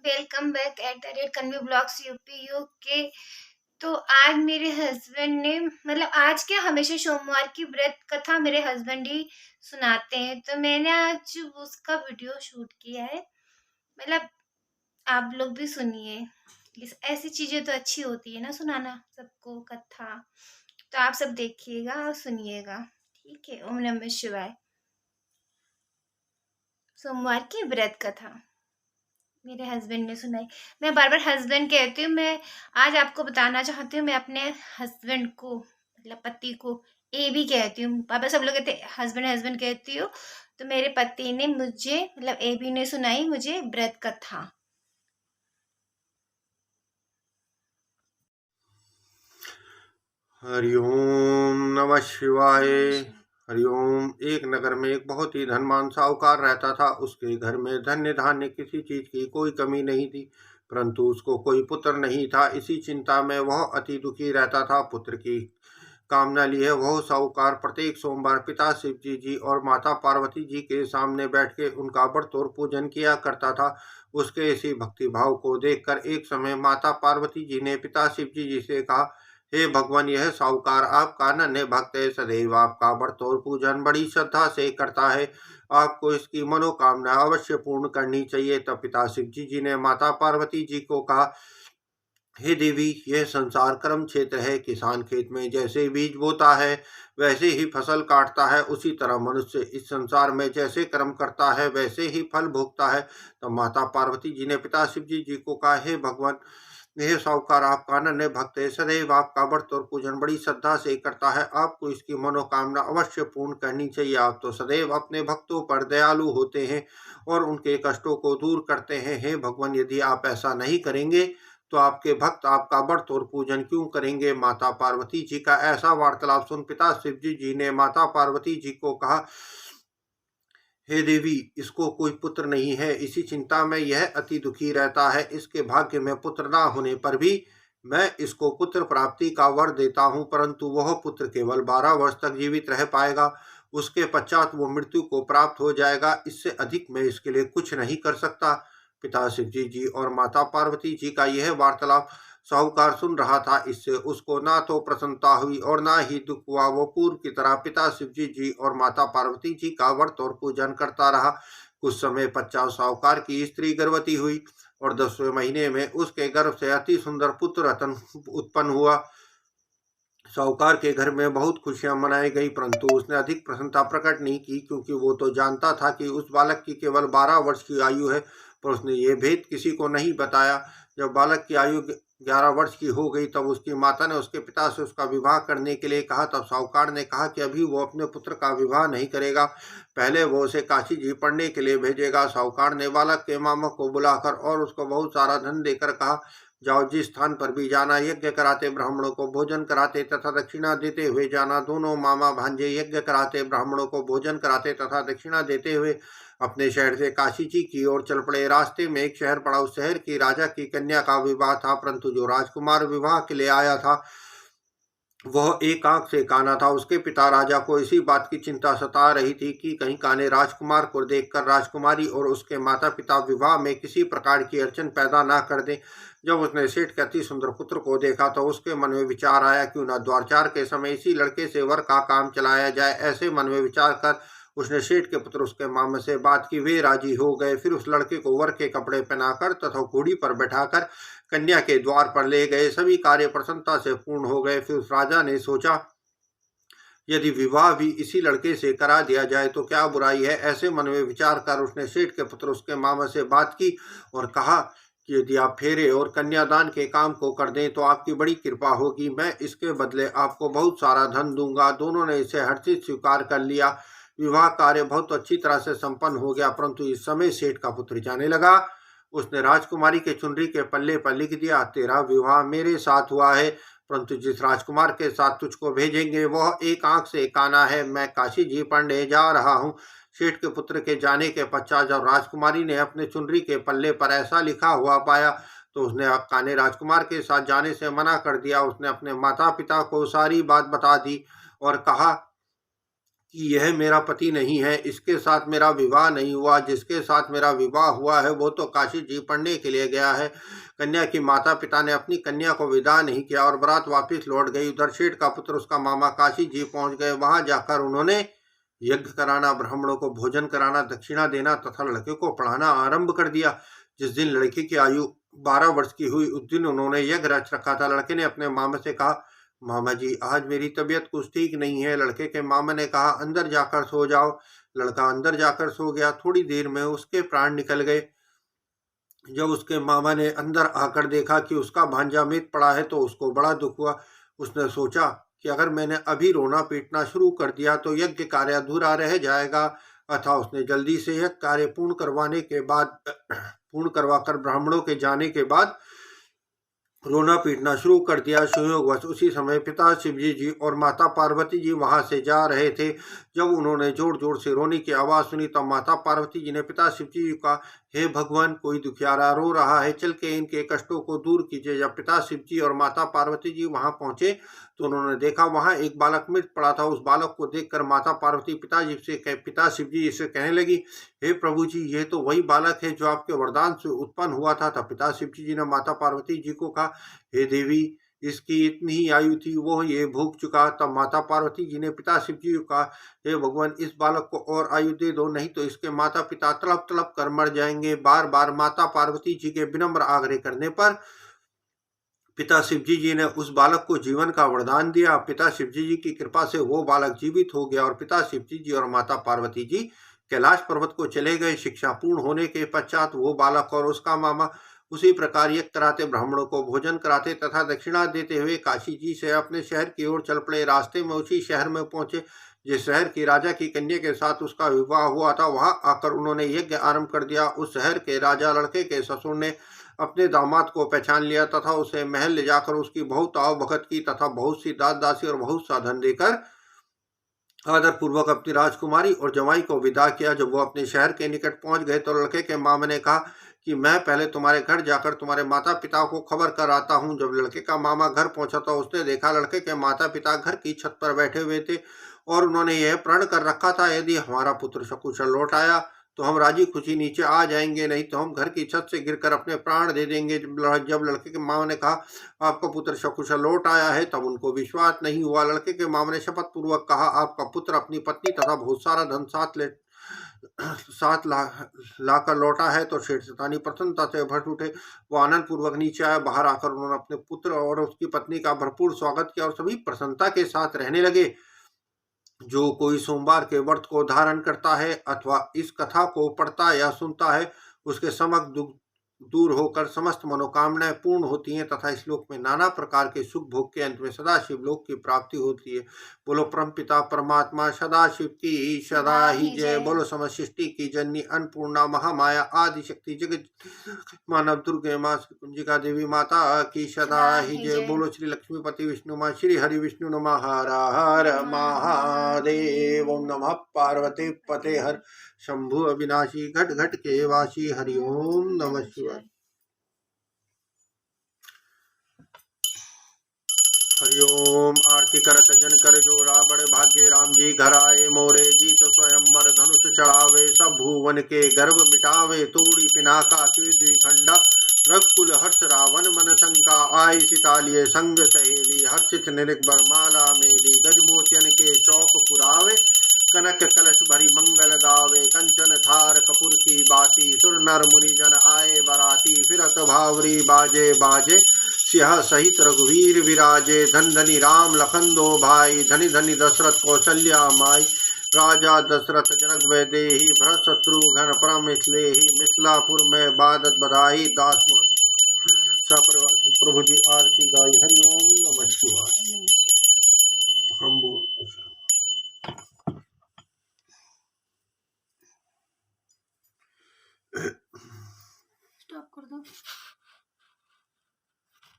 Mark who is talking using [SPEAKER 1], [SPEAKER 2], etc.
[SPEAKER 1] Welcome back @कन्वी blogs UP UK. तो आज मेरे हस्बैंड ने आज क्या, हमेशा सोमवार की व्रत कथा मेरे हस्बैंड ही सुनाते हैं, तो मैंने आज उसका वीडियो शूट किया है। मतलब आप लोग भी सुनिए। ऐसी चीजें तो अच्छी होती है ना, सुनाना सबको कथा। तो आप सब देखिएगा और सुनिएगा। ठीक है। ओम नमः शिवाय। सोमवार की व्रत कथा मेरे हस्बैंड ने सुनाई। मैं बार बार हस्बैंड कहती हूँ। मैं आज आपको बताना चाहती हूँ, मैं अपने हस्बैंड को पति को ए भी कहती हूँ। पापा सब लोग कहते हस्बैंड हस्बैंड कहती हूँ। तो मेरे पति ने मुझे ए बी ने सुनाई मुझे व्रत कथा।
[SPEAKER 2] हरिओम नमः शिवाय। हरिओम। एक नगर में एक बहुत ही धनवान साहूकार रहता था। उसके घर में धन्य धान्य किसी चीज की कोई कमी नहीं थी, परंतु उसको कोई पुत्र नहीं था। इसी चिंता में वह अति दुखी रहता था। पुत्र की कामना लिए वह साहूकार प्रत्येक सोमवार पिता शिव जी और माता पार्वती जी के सामने बैठ के उनका बड़तोड़ पूजन किया करता था। उसके इसी भक्ति भाव को देखकर एक समय माता पार्वती जी ने पिता शिव जी से कहा, हे भगवान, यह साहूकार आपका नन्हे भक्त है, सदैव आपका बड़तोड़ पूजन बड़ी श्रद्धा से करता है। आपको इसकी मनोकामना अवश्य पूर्ण करनी चाहिए। तब पिता शिव जी ने माता पार्वती जी को कहा, हे देवी, यह संसार कर्म क्षेत्र है। किसान खेत में जैसे बीज बोता है वैसे ही फसल काटता है, उसी तरह मनुष्य इस संसार में जैसे कर्म करता है वैसे ही फल भोगता है। तो माता पार्वती जी ने पिता शिव जी को कहा, हे भगवान, यह साहूकार आपका अनन्य भक्त है, सदैव आपका व्रत और पूजन बड़ी श्रद्धा से करता है। आपको इसकी मनोकामना अवश्य पूर्ण करनी चाहिए। आप तो सदैव अपने भक्तों पर दयालु होते हैं और उनके कष्टों को दूर करते हैं। हे भगवान, यदि आप ऐसा नहीं करेंगे तो आपके भक्त आपका व्रत और पूजन क्यों करेंगे। माता पार्वती जी का ऐसा वार्तालाप सुन पिता शिव जी ने माता पार्वती जी को कहा, हे देवी, इसको कोई पुत्र नहीं है। इसी चिंता में यह अति दुखी रहता है। इसके भाग्य में पुत्र ना होने पर भी मैं इसको पुत्र प्राप्ति का वर देता हूँ, परंतु वह पुत्र केवल 12 वर्ष तक जीवित रह पाएगा। उसके पश्चात वो मृत्यु को प्राप्त हो जाएगा। इससे अधिक मैं इसके लिए कुछ नहीं कर सकता। पिता शिव जी और माता पार्वती जी का यह वार्तालाप साहूकार सुन रहा था। इससे उसको ना तो प्रसन्नता हुई और ना ही दुख हुआ। वो पूर्व की तरह पिता शिव जी और माता पार्वती जी का व्रत और पूजन करता रहा। कुछ समय पश्चात साहूकार की स्त्री गर्भवती हुई और 10वें महीने में उसके गर्भ से अति सुंदर पुत्र रतन उत्पन्न हुआ। साहूकार के घर में बहुत खुशियां मनाई गई, परंतु उसने अधिक प्रसन्नता प्रकट नहीं की, क्योंकि वो तो जानता था कि उस बालक की केवल 12 वर्ष की आयु है। पर उसने ये भेद किसी को नहीं बताया। जब बालक की आयु 11 वर्ष की हो गई तब उसकी माता ने उसके पिता से उसका विवाह करने के लिए कहा। तब साहूकार ने कहा कि अभी वो अपने पुत्र का विवाह नहीं करेगा, पहले वो उसे काशी जी पढ़ने के लिए भेजेगा। साहूकार ने बालक के मामा को बुलाकर और उसको बहुत सारा धन देकर कहा, जाओ, जिस स्थान पर भी जाना यज्ञ कराते ब्राह्मणों को भोजन कराते तथा दक्षिणा देते हुए जाना। दोनों मामा भांजे यज्ञ कराते ब्राह्मणों को भोजन कराते तथा दक्षिणा देते हुए अपने शहर से काशी जी की ओर चल पड़े। रास्ते में एक शहर पड़ा। उस शहर की राजा की कन्या का विवाह था, परंतु जो राजकुमार विवाह के लिए आया था वह एक आंख से काना था। उसके पिता राजा को इसी बात की चिंता सता रही थी कि कहीं काने राजकुमार को देखकर राजकुमारी और उसके माता पिता विवाह में किसी प्रकार की अड़चन पैदा ना कर दें। जब उसने सेठ के अति सुंदर पुत्र को देखा तो उसके मन में विचार आया, क्यों न द्वारचार के समय इसी लड़के से वर का काम चलाया जाए। ऐसे मन में विचार कर उसने सेठ के पुत्र उसके मामा से बात की। वे राजी हो गए। फिर उस लड़के को वर के कपड़े पहनाकर तथा घोड़ी पर बैठाकर कन्या के द्वार पर ले गए। सभी कार्य प्रसन्नता से पूर्ण हो गए। फिर उस राजा ने सोचा, यदि विवाह भी इसी लड़के से करा दिया जाए तो क्या बुराई है। ऐसे मन में विचार कर उसने सेठ के पुत्र उसके मामा से बात की और कहा कि यदि आप फेरे और कन्यादान के काम को कर दें तो आपकी बड़ी कृपा होगी। मैं इसके बदले आपको बहुत सारा धन दूंगा। दोनों ने इसे हर्षित स्वीकार कर लिया। विवाह कार्य बहुत अच्छी तरह से संपन्न हो गया, परंतु इस समय सेठ का पुत्र जाने लगा। उसने राजकुमारी के चुनरी के पल्ले पर लिख दिया, तेरा विवाह मेरे साथ हुआ है, परंतु जिस राजकुमार के साथ तुझको भेजेंगे वह एक आंख से काना है। मैं काशी जी पढ़ने जा रहा हूँ। सेठ के पुत्र के जाने के पश्चात जब राजकुमारी ने अपने चुनरी के पल्ले पर ऐसा लिखा हुआ पाया तो उसने काने राजकुमार के साथ जाने से मना कर दिया। उसने अपने माता पिता को सारी बात बता दी और कहा कि यह मेरा पति नहीं है, इसके साथ मेरा विवाह नहीं हुआ, जिसके साथ मेरा विवाह हुआ है वो तो काशी जी पढ़ने के लिए गया है। कन्या की माता पिता ने अपनी कन्या को विदा नहीं किया और बारात वापस लौट गई। उधर सेठ का पुत्र उसका मामा काशी जी पहुंच गए। वहां जाकर उन्होंने यज्ञ कराना, ब्राह्मणों को भोजन कराना, दक्षिणा देना तथा लड़के को पढ़ाना आरंभ कर दिया। जिस दिन लड़की की आयु 12 वर्ष की हुई उस दिन उन्होंने यज्ञ रच रखा था। लड़के ने अपने मामा से कहा, मामा जी आज मेरी तबीयत कुछ ठीक नहीं है। लड़के के मामा ने कहा, अंदर जाकर सो जाओ। लड़का अंदर जाकर सो गया। थोड़ी देर में उसके प्राण निकल गए। जब उसके मामा ने अंदर आकर देखा कि उसका भांजा मृत पड़ा है तो उसको बड़ा दुख हुआ। उसने सोचा कि अगर मैंने अभी रोना पीटना शुरू कर दिया तो यज्ञ कार्य अधूरा रह जाएगा। अतः उसने जल्दी से यज्ञ कार्य पूर्ण करवाकर ब्राह्मणों के जाने के बाद रोना पीटना शुरू कर दिया। संयोगवश उसी समय पिता शिवजी जी और माता पार्वती जी वहां से जा रहे थे। जब उन्होंने जोर जोर से रोने की आवाज सुनी तब माता पार्वती जी ने पिता शिवजी जी का, हे भगवान, कोई दुखियारा रो रहा है, चल के इनके कष्टों को दूर कीजिए। जब पिता शिवजी और माता पार्वती जी वहां पहुंचे तो उन्होंने देखा वहां एक बालक मृत पड़ा था। उस बालक को देखकर माता पार्वती पिता शिवजी से कहने लगी, हे प्रभु जी, ये तो वही बालक है जो आपके वरदान से उत्पन्न हुआ था। तब पिता शिवजी जी ने माता पार्वती जी को कहा, हे देवी, इसकी इतनी ही आयु थी, वो ये भोग चुका। तब माता पार्वती जी ने पिता शिवजी को कहा, हे भगवान, इस बालक को और आयु दे दो, नहीं तो इसके माता पिता तड़प तड़प कर मर जाएंगे। बार बार माता पार्वती जी के विनम्र आग्रह करने पर पिता शिवजी जी ने उस बालक को जीवन का वरदान दिया। पिता शिवजी जी की कृपा से वो बालक जीवित हो गया और पिता शिवजी जी और माता पार्वती जी कैलाश पर्वत को चले गए। शिक्षा पूर्ण होने के पश्चात वो बालक और उसका मामा उसी प्रकार यज्ञ कराते, ब्राह्मणों को भोजन कराते तथा दक्षिणा देते हुए काशी जी से अपने शहर की ओर चल पड़े। रास्ते में उसी शहर में पहुंचे जिस शहर की राजा की कन्या के साथ उसका विवाह हुआ था। वहां आकर उन्होंने यज्ञ आरंभ कर दिया। उस शहर के राजा लड़के के ससुर ने अपने दामाद को पहचान लिया तथा उसे महल ले जाकर उसकी बहुत आवभगत की तथा बहुत सी दास दासी और बहुत सा धन देकर आदर पूर्वक अपनी राजकुमारी और जमाई को विदा किया। जब वो अपने शहर के निकट पहुंच गए तो लड़के के मामा ने कहा कि मैं पहले तुम्हारे घर जाकर तुम्हारे माता पिता को खबर कर आता हूँ। जब लड़के का मामा घर पहुंचा तो उसने देखा लड़के के माता पिता घर की छत पर बैठे हुए थे और उन्होंने यह प्रण कर रखा था, यदि हमारा पुत्र सकुशल लौट आया तो हम राजी खुशी नीचे आ जाएंगे, नहीं तो हम घर की छत से गिरकर अपने प्राण दे देंगे। जब लड़के के मामा ने कहा, आपका पुत्र सकुशल लौट आया है, तब उनको विश्वास नहीं हुआ। लड़के के मामा ने शपथ पूर्वक कहा, आपका पुत्र अपनी पत्नी तथा बहुत सारा धन साथ लाकर लौटा है। तो शेठ शैतानी प्रसन्नता से भर उठे। वो आनंद पूर्वक नीचे आए। बाहर आकर उन्होंने अपने पुत्र और उसकी पत्नी का भरपूर स्वागत किया और सभी प्रसन्नता के साथ रहने लगे। जो कोई सोमवार के व्रत को धारण करता है अथवा इस कथा को पढ़ता या सुनता है, उसके समस्त दुख दूर होकर समस्त मनोकामनाएं पूर्ण होती हैं तथा इस लोक में नाना प्रकार के सुख भोग के अंत में सदाशिव लोक की प्राप्ति होती है। बोलो परम पिता परमात्मा सदाशिव की सदा ही जय। बोलो समस्त सृष्टि की जननी अन्नपूर्णा महामाया आदि शक्ति जगत मानव दुर्गे माँ श्री कुंजिका देवी माता की सदा ही जय। बोलो श्री लक्ष्मीपति विष्णु माँ श्री हरि विष्णु नमः। हर हर महादेव। ओम नमः पार्वती पते हर शंभु अविनाशी घट घट के वासी। हरि ओम नमः शिवाय। हरि ओम। आरती करत जन कर जोड़ा, बड़े भाग्य राम जी घर आए मोरे। जीत स्वयंवर धनुष चढ़ावे, सब भुवन के गर्भ मिटावे। तोड़ी पिनाका कीर्ति खंडा, रघुकुल हर्ष रावण मन शंका। आई सितालिये संग सहेली, हर्षित निर्भर माला मेली। गजमोचन के चौक पुरावे, कनक कलश भरी मंगल गावे। कंचन थार कपूर की बाती, सुर नर मुनि जन आए बराती। फिरत भावरी बाजे बाजे, सिंह सहित रघुवीर विराजे। धन धनी राम लखन दो भाई, धनी धनी दशरथ कौशल्या माई। राजा दशरथ जनक वैदेही, भरत शत्रुघ्न परम मिथिलेहि। मिथिलापुर में बादत बधाई, दास सपरिवार प्रभु जी आरती गाई। हरि ओम नमः शिवाय।
[SPEAKER 1] स्टॉप कर दो।